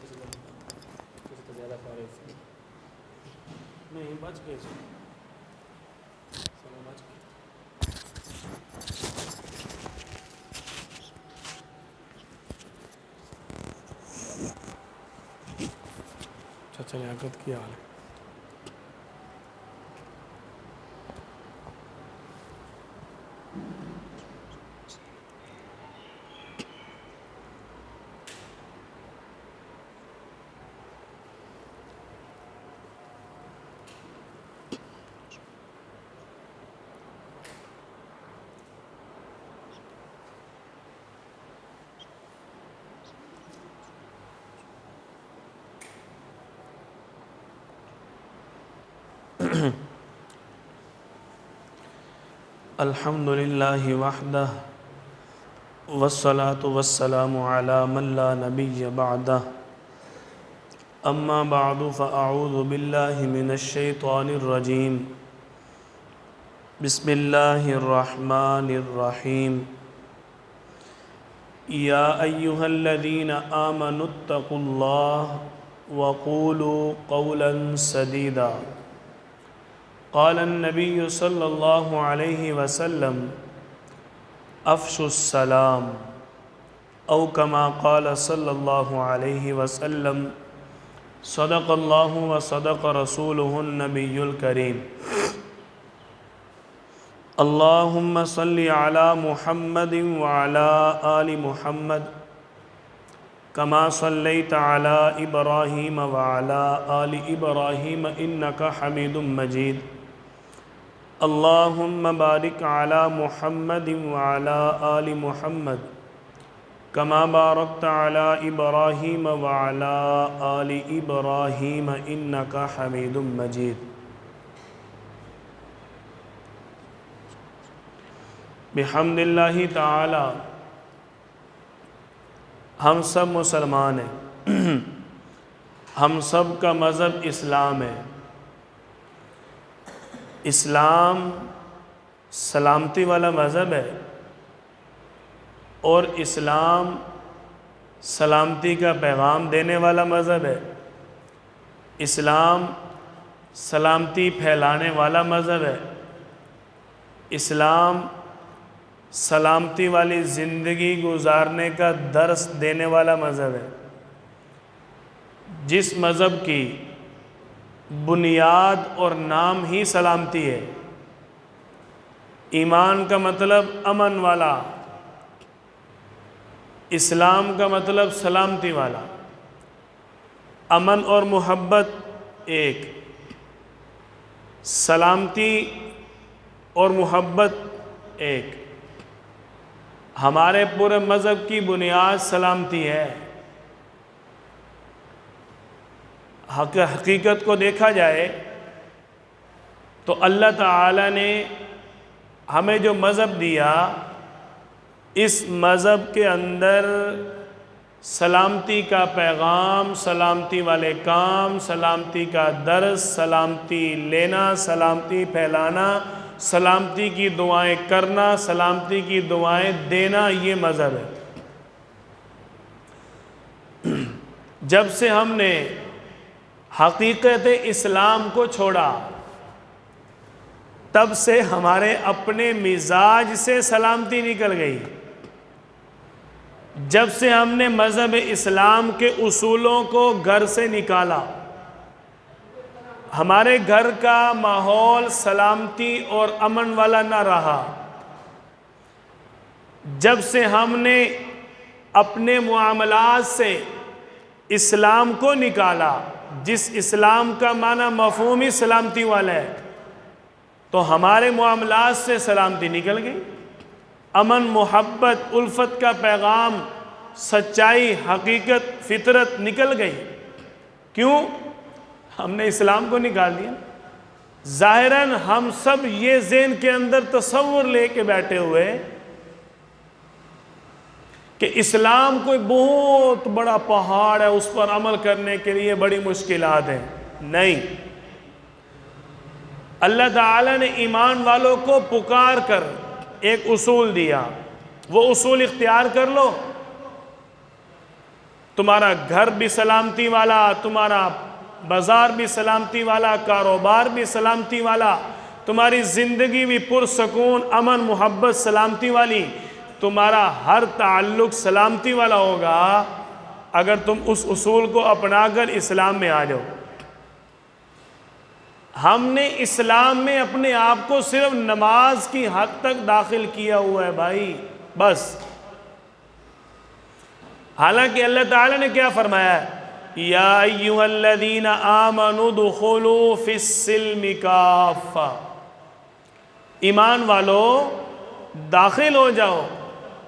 تو زیادہ فارغ نہیں بچ گئے سب بچ گئے. اچھا لیاقت کی حال ہے. الحمد للہ وحدہ والصلاة والسلام علی من لا نبی بعدہ. اما بعد فاعوذ باللہ من الشیطان الرجیم. بسم اللہ الرحمن الرحیم. یا ایہا الذین آمنوا اتقوا اللہ وقولوا قولا سدیدا. قال النبی صلی اللہ علیہ وسلم افشوا السلام او کما قال صلی اللہ علیہ وسلم صدق اللہ وصدق رسولہ النبی الکریم. اللہم صلی علی محمد وعلی آل محمد کما صلیت علی ابراہیم وعلی آل ابراہیم انک حمید مجید. اللہم بارک علی محمد وعلی آل محمد کما بارکت علی ابراہیم وعلی آل ابراہیم انک حمید مجید. بحمد اللہ تعالی ہم سب مسلمان ہیں. ہم سب کا مذہب اسلام ہے. اسلام سلامتی والا مذہب ہے اور اسلام سلامتی کا پیغام دینے والا مذہب ہے. اسلام سلامتی پھیلانے والا مذہب ہے. اسلام سلامتی والی زندگی گزارنے کا درس دینے والا مذہب ہے. جس مذہب کی بنیاد اور نام ہی سلامتی ہے. ایمان کا مطلب امن والا، اسلام کا مطلب سلامتی والا. امن اور محبت ایک، سلامتی اور محبت ایک. ہمارے پورے مذہب کی بنیاد سلامتی ہے. حقیقت کو دیکھا جائے تو اللہ تعالی نے ہمیں جو مذہب دیا، اس مذہب کے اندر سلامتی کا پیغام، سلامتی والے کام، سلامتی کا درس، سلامتی لینا، سلامتی پھیلانا، سلامتی کی دعائیں کرنا، سلامتی کی دعائیں دینا، یہ مذہب ہے. جب سے ہم نے حقیقت اسلام کو چھوڑا، تب سے ہمارے اپنے مزاج سے سلامتی نکل گئی. جب سے ہم نے مذہب اسلام کے اصولوں کو گھر سے نکالا، ہمارے گھر کا ماحول سلامتی اور امن والا نہ رہا. جب سے ہم نے اپنے معاملات سے اسلام کو نکالا، جس اسلام کا معنی مفہومی سلامتی والا ہے، تو ہمارے معاملات سے سلامتی نکل گئی. امن، محبت، الفت کا پیغام، سچائی، حقیقت، فطرت نکل گئی. کیوں؟ ہم نے اسلام کو نکال دیا. ظاہراً ہم سب یہ ذہن کے اندر تصور لے کے بیٹھے ہوئے کہ اسلام کوئی بہت بڑا پہاڑ ہے، اس پر عمل کرنے کے لیے بڑی مشکلات ہیں. نہیں، اللہ تعالیٰ نے ایمان والوں کو پکار کر ایک اصول دیا. وہ اصول اختیار کر لو، تمہارا گھر بھی سلامتی والا، تمہارا بازار بھی سلامتی والا، کاروبار بھی سلامتی والا، تمہاری زندگی بھی پرسکون، امن، محبت، سلامتی والی، تمہارا ہر تعلق سلامتی والا ہوگا اگر تم اس اصول کو اپنا کر اسلام میں آ جاؤ۔ ہم نے اسلام میں اپنے آپ کو صرف نماز کی حد تک داخل کیا ہوا ہے بھائی، بس۔ حالانکہ اللہ تعالیٰ نے کیا فرمایا ہے؟ یا ایھا الذین آمنوا ادخلوا فی السلم کافہ، ایمان والو داخل ہو جاؤ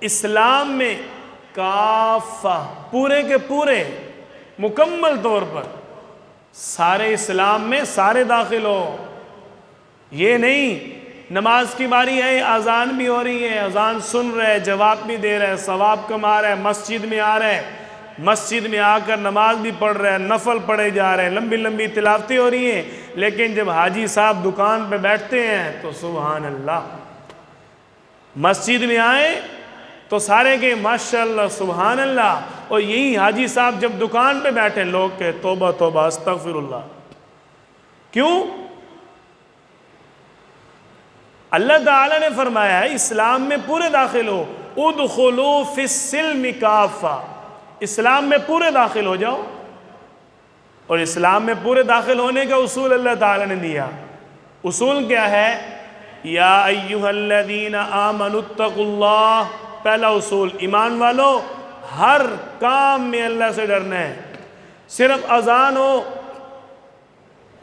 اسلام میں کافہ، پورے کے پورے، مکمل طور پر، سارے اسلام میں سارے داخل ہو۔ یہ نہیں نماز کی باری ہے، اذان بھی ہو رہی ہے، اذان سن رہے، جواب بھی دے رہے، ثواب کما رہے، مسجد میں آ رہے، مسجد میں آ کر نماز بھی پڑھ رہے، نفل پڑھے جا رہے، لمبی لمبی تلاوتیں ہو رہی ہیں، لیکن جب حاجی صاحب دکان پہ بیٹھتے ہیں تو سبحان اللہ، مسجد میں آئیں تو سارے کہ ماشاءاللہ سبحان اللہ، اور یہی حاجی صاحب جب دکان پہ بیٹھے لوگ کہ توبہ توبہ استغفر اللہ۔ کیوں؟ اللہ تعالیٰ نے فرمایا ہے اسلام میں پورے داخل ہو، ادخلوا فی السلم کافہ، اسلام میں پورے داخل ہو جاؤ۔ اور اسلام میں پورے داخل ہونے کا اصول اللہ تعالیٰ نے دیا۔ اصول کیا ہے؟ یا ایھا الذین آمنوا اتقوا اللہ، پہلا اصول، ایمان والو ہر کام میں اللہ سے ڈرنا ہے۔ صرف اذان ہو،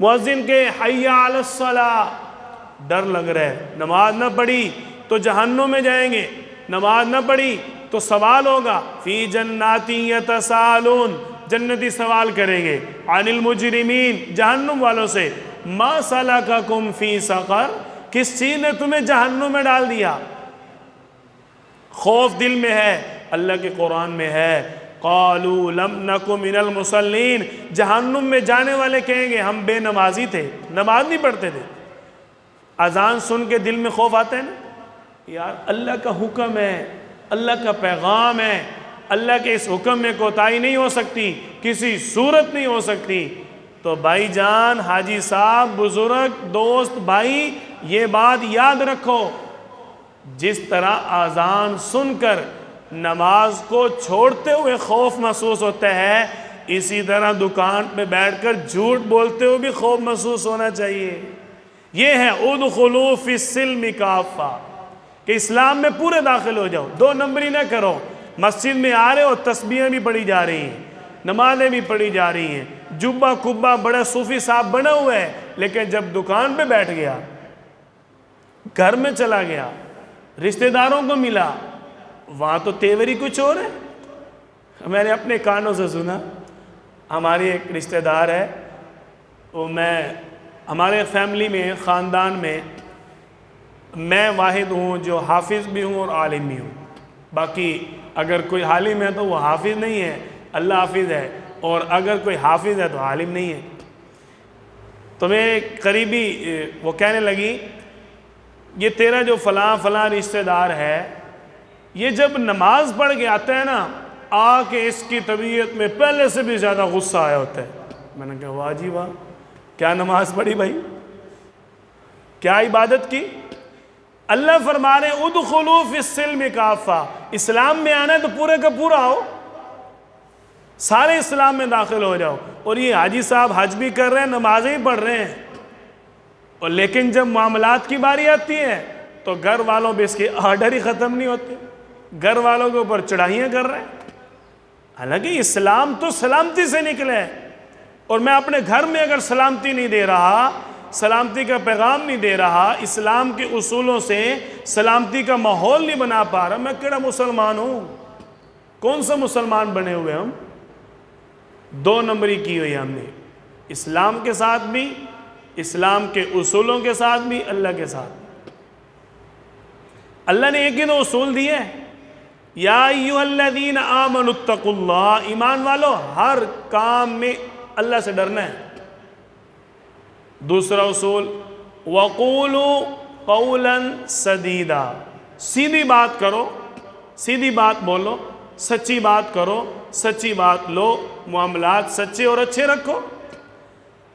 مؤذن کے حی علی الصلاۃ، ڈر لگ رہا ہے، نماز نہ پڑھی تو جہنم میں جائیں گے، نماز نہ پڑھی تو سوال ہوگا، فی جنات یتساءلون، جنتی سوال کریں گے، عن المجرمین، جہنم والوں سے، ما سلککم فی سقر، کس چیز نے تمہیں جہنم میں ڈال دیا؟ خوف دل میں ہے، اللہ کے قرآن میں ہے، قالوا لم نک من المصلین، جہنم میں جانے والے کہیں گے ہم بے نمازی تھے، نماز نہیں پڑھتے تھے۔ اذان سن کے دل میں خوف آتا ہے نا، یار اللہ کا حکم ہے، اللہ کا پیغام ہے، اللہ کے اس حکم میں کوتاہی نہیں ہو سکتی، کسی صورت نہیں ہو سکتی۔ تو بھائی جان، حاجی صاحب، بزرگ، دوست، بھائی، یہ بات یاد رکھو، جس طرح اذان سن کر نماز کو چھوڑتے ہوئے خوف محسوس ہوتا ہے، اسی طرح دکان پہ بیٹھ کر جھوٹ بولتے ہوئے بھی خوف محسوس ہونا چاہیے۔ یہ ہے ادخلوا فی السلم کافہ، کہ اسلام میں پورے داخل ہو جاؤ، دو نمبری نہ کرو۔ مسجد میں آ رہے ہو، تسبیحیں بھی پڑھی جا رہی ہیں، نمازیں بھی پڑھی جا رہی ہیں، جبہ کبہ بڑا صوفی صاحب بنا ہوا ہے، لیکن جب دکان پہ بیٹھ گیا، گھر میں چلا گیا، رشتہ داروں کو ملا، وہاں تو تیوری کچھ اور ہے۔ میں نے اپنے کانوں سے سنا، ہماری ایک رشتہ دار ہے، وہ ہمارے فیملی میں، خاندان میں واحد ہوں جو حافظ بھی ہوں اور عالم بھی ہوں، باقی اگر کوئی عالم ہے تو وہ حافظ نہیں ہے، اللہ حافظ ہے، اور اگر کوئی حافظ ہے تو عالم نہیں ہے۔ تو میں قریبی وہ کہنے لگی، یہ تیرا جو فلاں فلاں رشتہ دار ہے، یہ جب نماز پڑھ کے آتا ہے نا، آ کے اس کی طبیعت میں پہلے سے بھی زیادہ غصہ آیا ہوتا ہے۔ میں نے کہا واہ جی واہ، کیا نماز پڑھی بھائی، کیا عبادت کی؟ اللہ فرما رہے ہیں ادخلوا فی السلم کافہ، اسلام میں آنا ہے تو پورے کا پورا ہو، سارے اسلام میں داخل ہو جاؤ۔ اور یہ حاجی صاحب حج بھی کر رہے ہیں، نمازیں بھی پڑھ رہے ہیں، اور لیکن جب معاملات کی باری آتی ہے تو گھر والوں پہ اس کے آرڈر ہی ختم نہیں ہوتے، گھر والوں کے اوپر چڑھائیاں کر رہے ہیں۔ حالانکہ اسلام تو سلامتی سے نکلے ہے، اور میں اپنے گھر میں اگر سلامتی نہیں دے رہا، سلامتی کا پیغام نہیں دے رہا، اسلام کے اصولوں سے سلامتی کا ماحول نہیں بنا پا رہا، میں کیڑا مسلمان ہوں؟ کون سا مسلمان بنے ہوئے ہم؟ دو نمبری کی ہوئی ہم نے، اسلام کے ساتھ بھی، اسلام کے اصولوں کے ساتھ بھی، اللہ کے ساتھ۔ اللہ نے ایک ہی دو اصول دیے، یا ایھا الذین آمنوا اتقوا اللہ، ایمان والو ہر کام میں اللہ سے ڈرنا ہے۔ دوسرا اصول، وقولوا قولا سدیدا، سیدھی بات کرو، سیدھی بات بولو، سچی بات کرو، سچی بات لو، معاملات سچے اور اچھے رکھو۔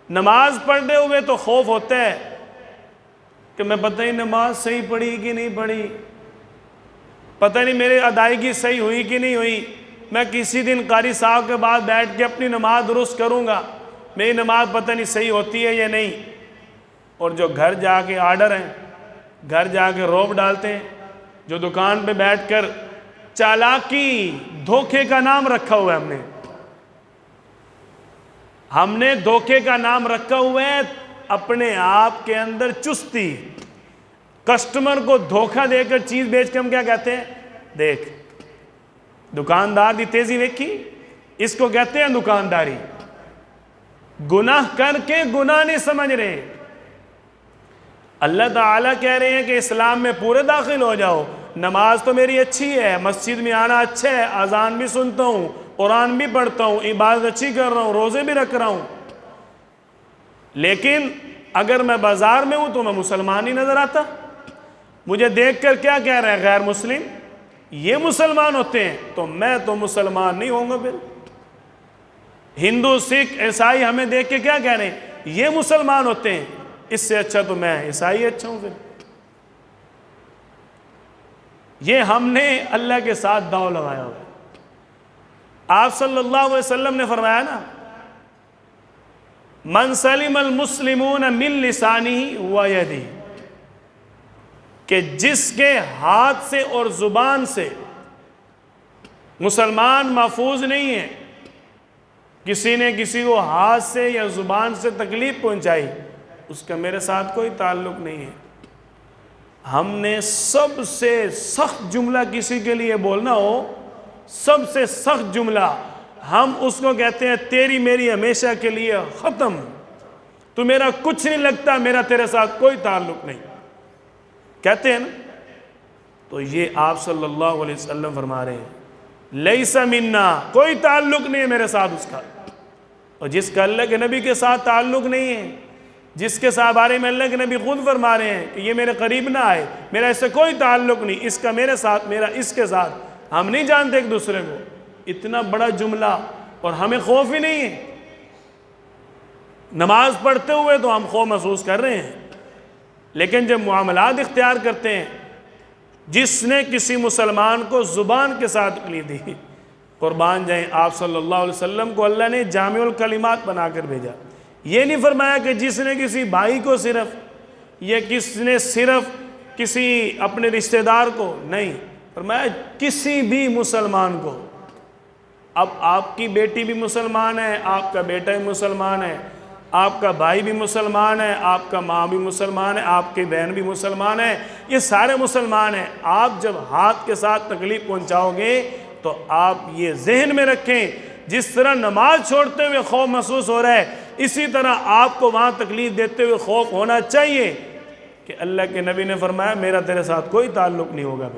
نماز پڑھتے ہوئے تو خوف ہوتا ہے کہ میں پتہ نہیں نماز صحیح پڑھی کہ نہیں پڑھی، پتہ نہیں میرے ادائیگی صحیح ہوئی کہ نہیں ہوئی، میں کسی دن قاری صاحب کے بعد بیٹھ کے اپنی نماز درست کروں گا، میری نماز پتہ نہیں صحیح ہوتی ہے یا نہیں۔ اور جو گھر جا کے آرڈر ہیں، گھر جا کے روب ڈالتے ہیں، جو دکان پہ بیٹھ کر چالاکی، دھوکے کا نام رکھا ہوا ہے ہم نے دھوکے کا نام رکھا ہوا ہے اپنے آپ کے اندر چستی۔ کسٹمر کو دھوکہ دے کر چیز بیچ کے ہم کیا کہتے ہیں؟ دیکھ دکاندار دی تیزی ویکھی، اس کو کہتے ہیں دکانداری۔ گناہ کر کے گناہ نہیں سمجھ رہے۔ اللہ تعالیٰ کہہ رہے ہیں کہ اسلام میں پورے داخل ہو جاؤ، نماز تو میری اچھی ہے، مسجد میں آنا اچھا ہے، اذان بھی سنتا ہوں، قرآن بھی پڑھتا ہوں، عبادت اچھی کر رہا ہوں، روزے بھی رکھ رہا ہوں، لیکن اگر میں بازار میں ہوں تو میں مسلمان ہی نظر آتا۔ مجھے دیکھ کر کیا کہہ رہے ہیں؟ غیر مسلم یہ مسلمان ہوتے ہیں، تو میں تو مسلمان نہیں ہوں گا۔ پھر ہندو، سکھ، عیسائی ہمیں دیکھ کے کیا کہہ رہے ہیں؟ یہ مسلمان ہوتے ہیں، اس سے اچھا تو میں عیسائی اچھا ہوں۔ پھر یہ ہم نے اللہ کے ساتھ داؤ لگایا ہوا۔ آپ صلی اللہ علیہ وسلم نے فرمایا نا، من سلم المسلمون من لسانہ و یدہ، کہ جس کے ہاتھ سے اور زبان سے مسلمان محفوظ نہیں ہے، کسی نے کسی کو ہاتھ سے یا زبان سے تکلیف پہنچائی، اس کا میرے ساتھ کوئی تعلق نہیں ہے۔ ہم نے سب سے سخت جملہ کسی کے لیے بولنا ہو، سب سے سخت جملہ ہم اس کو کہتے ہیں تیری میری ہمیشہ کے لیے ختم، تو میرا کچھ نہیں لگتا، میرا تیرے ساتھ کوئی تعلق نہیں، کہتے ہیں نا۔ تو یہ آپ صلی اللہ علیہ وسلم فرما رہے ہیں لیس منا، کوئی تعلق نہیں ہے میرے ساتھ اس کا۔ اور جس کا اللہ کے نبی کے ساتھ تعلق نہیں ہے، جس کے ساتھ بارے میں اللہ کے نبی خود فرما رہے ہیں کہ یہ میرے قریب نہ آئے، میرا اس سے کوئی تعلق نہیں، اس کا میرے ساتھ، میرا اس کے ساتھ، ہم نہیں جانتے ایک دوسرے کو۔ اتنا بڑا جملہ، اور ہمیں خوف ہی نہیں ہے۔ نماز پڑھتے ہوئے تو ہم خوف محسوس کر رہے ہیں، لیکن جب معاملات اختیار کرتے ہیں، جس نے کسی مسلمان کو زبان کے ساتھ تکلیف دی، قربان جائیں آپ صلی اللہ علیہ وسلم کو اللہ نے جامع الکلمات بنا کر بھیجا۔ یہ نہیں فرمایا کہ جس نے کسی بھائی کو صرف، یا کس نے صرف کسی اپنے رشتہ دار کو، نہیں، فرمایا کسی بھی مسلمان کو۔ اب آپ کی بیٹی بھی مسلمان ہے، آپ کا بیٹا بھی مسلمان ہے، آپ کا بھائی بھی مسلمان ہے، آپ کا ماں بھی مسلمان ہے، آپ کی بہن بھی مسلمان ہے، یہ سارے مسلمان ہیں۔ آپ جب ہاتھ کے ساتھ تکلیف پہنچاؤ گے تو آپ یہ ذہن میں رکھیں، جس طرح نماز چھوڑتے ہوئے خوف محسوس ہو رہا ہے، اسی طرح آپ کو وہاں تکلیف دیتے ہوئے خوف ہونا چاہیے کہ اللہ کے نبی نے فرمایا میرا تیرے ساتھ کوئی تعلق نہیں ہوگا۔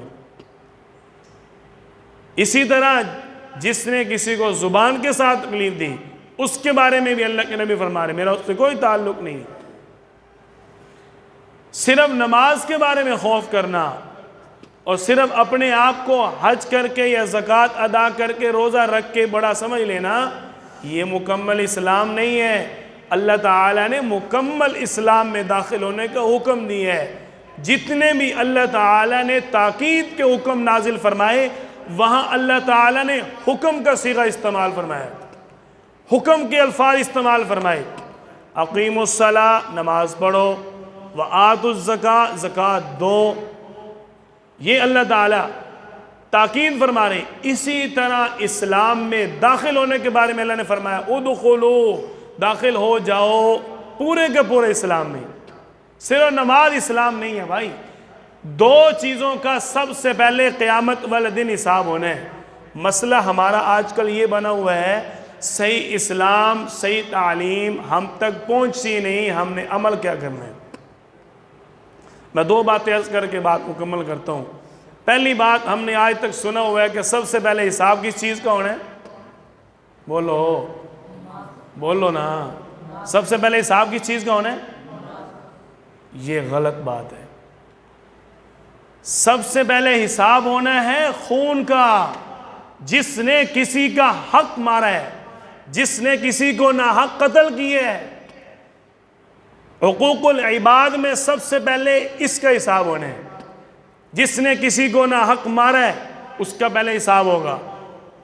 اسی طرح جس نے کسی کو زبان کے ساتھ تکلیف دی، اس کے بارے میں بھی اللہ کے نبی فرما رہے میرا اس سے کوئی تعلق نہیں۔ صرف نماز کے بارے میں خوف کرنا اور صرف اپنے آپ کو حج کر کے یا زکوٰۃ ادا کر کے روزہ رکھ کے بڑا سمجھ لینا، یہ مکمل اسلام نہیں ہے۔ اللہ تعالیٰ نے مکمل اسلام میں داخل ہونے کا حکم دیا ہے۔ جتنے بھی اللہ تعالیٰ نے تاکید کے حکم نازل فرمائے، وہاں اللہ تعالیٰ نے حکم کا صیغہ استعمال فرمایا، حکم کے الفاظ استعمال فرمائے۔ اقیموا الصلاۃ، نماز پڑھو، وآتوا الزکاۃ، زکوٰۃ دو، یہ اللہ تعالیٰ تاکید فرما رہے ہیں۔ اسی طرح اسلام میں داخل ہونے کے بارے میں اللہ نے فرمایا ادخلوا، داخل ہو جاؤ پورے کے پورے اسلام میں۔ صرف نماز اسلام نہیں ہے بھائی، دو چیزوں کا سب سے پہلے قیامت والے دن حساب ہونا ہے۔ مسئلہ ہمارا آج کل یہ بنا ہوا ہے، صحیح اسلام، صحیح تعلیم ہم تک پہنچی نہیں، ہم نے عمل کیا کرنا ہے۔ میں دو باتیں عرض کر کے بات مکمل کرتا ہوں۔ پہلی بات، ہم نے آج تک سنا ہوا ہے کہ سب سے پہلے حساب کس چیز کا ہونا ہے؟ بولو بولو نا، سب سے پہلے حساب کس چیز کا ہونا ہے؟ یہ غلط بات ہے۔ سب سے پہلے حساب ہونا ہے خون کا، جس نے کسی کا حق مارا ہے، جس نے کسی کو ناحق قتل کیے ہے، حقوق العباد میں سب سے پہلے اس کا حساب ہونا ہے۔ جس نے کسی کو ناحق مارا ہے اس کا پہلے حساب ہوگا۔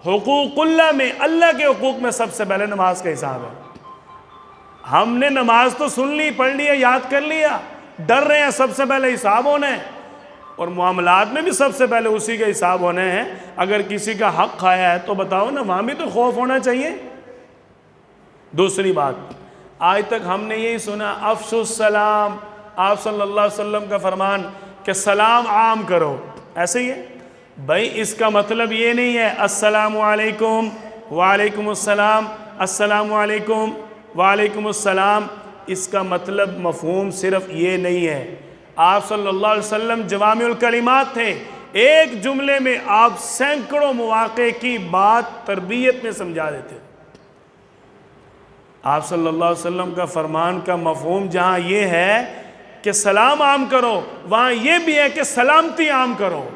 حقوق اللہ میں، اللہ کے حقوق میں سب سے پہلے نماز کا حساب ہے۔ ہم نے نماز تو سن لی، پڑھ لیا، یاد کر لیا، ڈر رہے ہیں، سب سے پہلے حساب ہونا ہے۔ اور معاملات میں بھی سب سے پہلے اسی کا حساب ہونا ہے۔ اگر کسی کا حق کھایا ہے تو بتاؤ نا، وہاں بھی تو خوف ہونا چاہیے۔ دوسری بات، آج تک ہم نے یہی سنا افشوا السلام، آپ صلی اللہ علیہ وسلم کا فرمان کہ سلام عام کرو، ایسے ہی ہے بھائی۔ اس کا مطلب یہ نہیں ہے السلام علیکم وعلیکم السلام، السلام علیکم وعلیکم السلام، اس کا مطلب مفہوم صرف یہ نہیں ہے۔ آپ صلی اللہ علیہ وسلم جوامع الکلمات تھے، ایک جملے میں آپ سینکڑوں مواقع کی بات تربیت میں سمجھا دیتے۔ آپ صلی اللہ علیہ وسلم کا فرمان کا مفہوم جہاں یہ ہے کہ سلام عام کرو، وہاں یہ بھی ہے کہ سلامتی عام کرو۔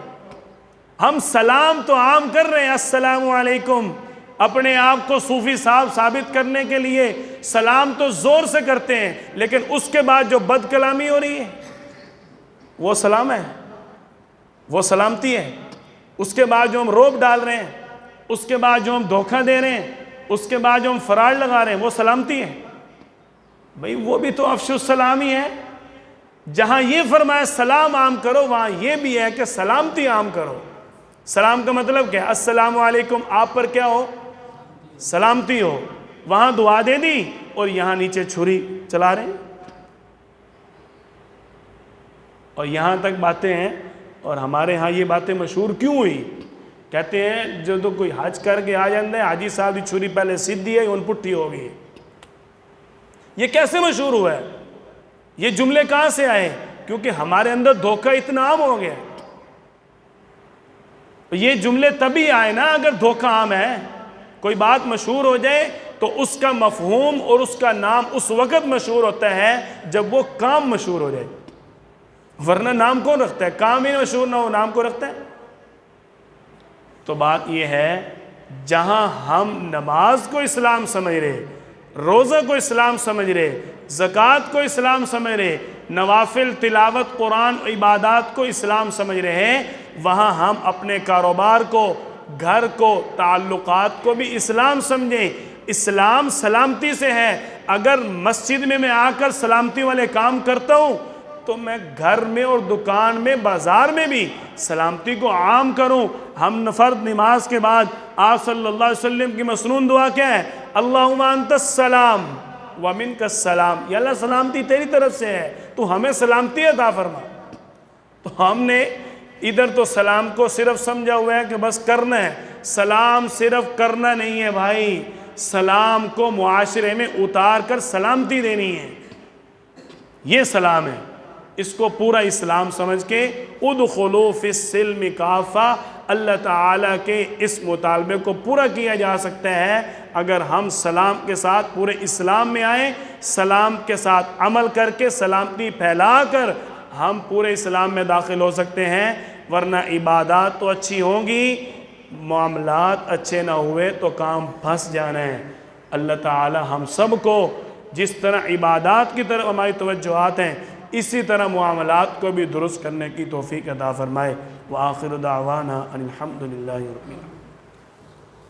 ہم سلام تو عام کر رہے ہیں، السلام علیکم، اپنے آپ کو صوفی صاحب ثابت کرنے کے لیے سلام تو زور سے کرتے ہیں، لیکن اس کے بعد جو بد کلامی ہو رہی ہے وہ سلام ہے، وہ سلامتی ہے۔ اس کے بعد جو ہم روب ڈال رہے ہیں، اس کے بعد جو ہم دھوکہ دے رہے ہیں، اس کے بعد جو ہم فراڈ لگا رہے ہیں، وہ سلامتی ہے بھئی۔ وہ بھی تو افشوا السلام ہی ہے۔ جہاں یہ فرمایا سلام عام کرو، وہاں یہ بھی ہے کہ سلامتی عام کرو۔ سلام کا مطلب کیا ہے؟ السلام علیکم، آپ پر کیا ہو؟ سلامتی ہو۔ وہاں دعا دے دی اور یہاں نیچے چھری چلا رہے ہیں، اور یہاں تک باتیں ہیں۔ اور ہمارے ہاں یہ باتیں مشہور کیوں ہوئی؟ کہتے ہیں جو تو کوئی حج کر کے آ جاندے ہیں، حاجی صاحب دی چھری پہلے سیدھی ہے، ان پٹھی ہو گئی۔ یہ کیسے مشہور ہوا ہے؟ یہ جملے کہاں سے آئے؟ کیونکہ ہمارے اندر دھوکہ اتنا عام ہو گیا۔ یہ جملے تبھی آئے نا اگر دھوکہ عام ہے۔ کوئی بات مشہور ہو جائے تو اس کا مفہوم اور اس کا نام اس وقت مشہور ہوتا ہے جب وہ کام مشہور ہو جائے، ورنہ نام کون رکھتا ہے؟ کام ہی مشہور نہ ہو، نام کو رکھتا ہے۔ تو بات یہ ہے، جہاں ہم نماز کو اسلام سمجھ رہے، روزہ کو اسلام سمجھ رہے، زکوٰۃ کو اسلام سمجھ رہے، نوافل، تلاوت قرآن، عبادات کو اسلام سمجھ رہے ہیں، وہاں ہم اپنے کاروبار کو، گھر کو، تعلقات کو بھی اسلام سمجھیں۔ اسلام سلامتی سے ہے۔ اگر مسجد میں آ کر سلامتی والے کام کرتا ہوں تو میں گھر میں اور دکان میں، بازار میں بھی سلامتی کو عام کروں۔ ہم فرض نماز کے بعد آپ صلی اللہ علیہ وسلم کی مسنون دعا کیا ہے؟ اللہم انت السلام ومنک السلام، یا اللہ سلامتی تیری طرف سے ہے، تو ہمیں سلامتی عطا فرما۔ تو ہم نے ادھر تو سلام کو صرف سمجھا ہوا ہے کہ بس کرنا ہے۔ سلام صرف کرنا نہیں ہے بھائی، سلام کو معاشرے میں اتار کر سلامتی دینی ہے، یہ سلام ہے۔ اس کو پورا اسلام سمجھ کے ادخلوا فی السلم کافہ، اللہ تعالیٰ کے اس مطالبے کو پورا کیا جا سکتا ہے اگر ہم سلام کے ساتھ پورے اسلام میں آئیں، سلام کے ساتھ عمل کر کے، سلامتی پھیلا کر ہم پورے اسلام میں داخل ہو سکتے ہیں۔ ورنہ عبادات تو اچھی ہوں گی، معاملات اچھے نہ ہوئے تو کام پھنس جانا ہے۔ اللہ تعالی ہم سب کو جس طرح عبادات کی طرف ہماری توجہات ہیں، اسی طرح معاملات کو بھی درست کرنے کی توفیق عطا فرمائے۔ وآخر دعوانا ان الحمد للہ رب العالمین۔